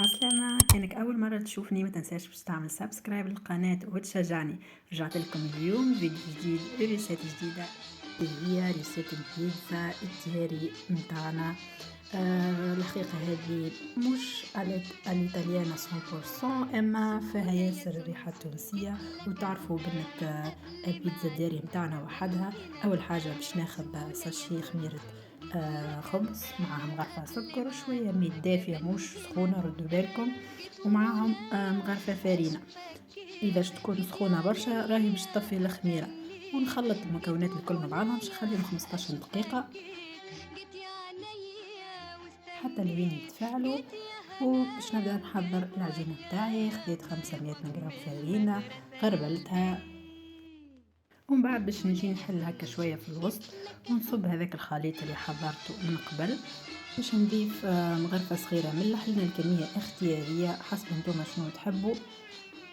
عسلامة، كانك أول مرة تشوفني ما تنساش باش تعمل سبسكرايب للقناة وتشجعني. رجعت لكم اليوم فيديو جديد وريسيت جديدة اللي هي ريسيت البيتزا التيري متاعنا. الحقيقة هذه مش الإيطاليانة 100%، أما فيها ياسر الريحة التونسية. وتعرفوا بنت البيتزا الداري متاعنا وحدها. أول حاجة باش ناخد ساشي خميرة خبز، معاها مغرفة سكر شوية مية دافية مش سخونة، ردوا بالكم. ومعاهم مغرفة فارينة. إذا تكون سخونة برشا راهي باش تطفي الخميرة. ونخلط المكونات الكل مع بعضها باش نخليهم 15 دقيقة حتى لين يتفاعلوا. وباش نبدا نحضر العجينة بتاعي. خديت 500 غرام فارينة، غربلتها، ومن بعد باش نجي نحل هكا شويه في الوسط ونصب هذاك الخليط اللي حضرته من قبل. باش نضيف مغرفه صغيره ملح، لان الكميه اختياريه حسب نتوما شنو تحبوا.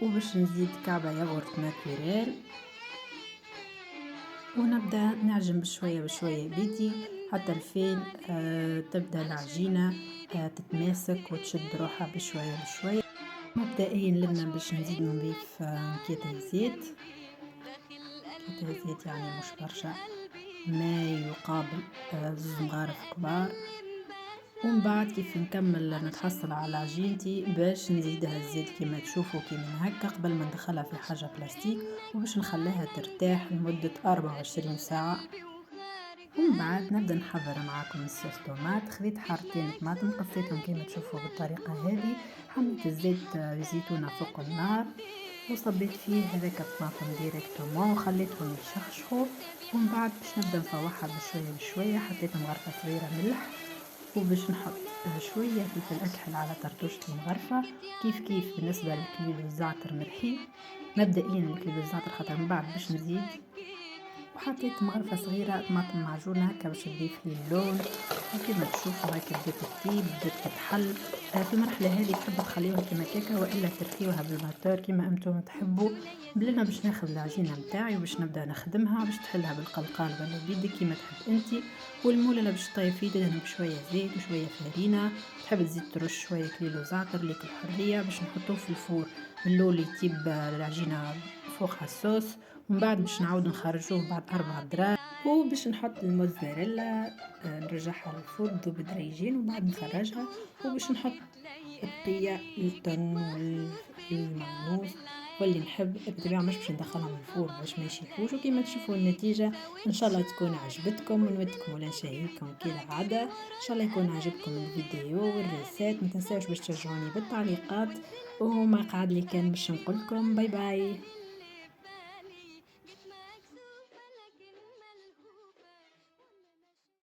وباش نزيد كعبه ياغورت ناتوريل، ونبدا نعجن بشويه بشويه بيدي حتى الفين تبدا العجينه تتماسك وتشد روحها بشويه بشويه. مبدئيا لنا باش نزيد نضيف كيتا زيت. كيتا زيت يعني مش برشا، ما يقابل زوز مغارف كبار. ومن بعد كيف نكمل نتحصل على عجينتي باش نزيدها الزيت كما تشوفوا كيما هكا قبل ما ندخلها في حاجة بلاستيك، وباش نخليها ترتاح لمدة 24 ساعة. ومن بعد نبدا نحضر معاكم الصوص طوماط. خذيت حارتين طماطم قصيتهم كما تشوفوا بالطريقة هذه. حميت الزيت زيتونة فوق النار وصبيت فيه هذاك الطماطم ديريكتومون وخليتهم يشخشخوا. ومن بعد باش نبدا نفوحها بشويه بشويه. حطيت مغرفه صغيره ملح، وباش نحط شويه فلفل اكحل على طرطوشة المغرفه. كيف كيف بالنسبه للكيلو الزعتر مرحي، مبدئيا الكيلو الزعتر خاطر من بعد باش نزيد. وحطيت مغرفة صغيرة طماطم معجونة هكا باش تضيف لي اللون. وكما تشوفوا هكا بدات تطيب بدات تتحل. في المرحلة هذه تحبوا تخليوها كما كيكة والا ترخيوها بالماتور كما انتم تحبوا. بلنا باش ناخذ العجينة متاعي وباش نبدا نخدمها باش تحلها بالقلقال ولا بيدك كما تحب انت. والمولة باش تطيب فيه تدهن بشوية زيت وشوية فارينة. تحب تزيد ترش شوية كيلو زعتر ليك الحرية باش نحطوه في الفور. اللولي يطيب العجينة فوقها الصوص. ومن بعد باش نعاود نخرجوه بعد 4 دراج. وباش نحط الموزاريلا نرجعها للفور تذوب دريجين وبعد نخرجها. وباش نحط القية التن والمعموس واللي نحب. بالطبيعة مش باش ندخلهم الفور باش ما يشيحوش. وكما تشوفوا النتيجة ان شاء الله تكون عجبتكم ونودكم ولا نشاهيكم كالعادة. ان شاء الله يكون عجبكم الفيديو والريسات. ما تنساوش باش تشجعوني بالتعليقات. وما قعد لي كان باش نقولكم باي باي.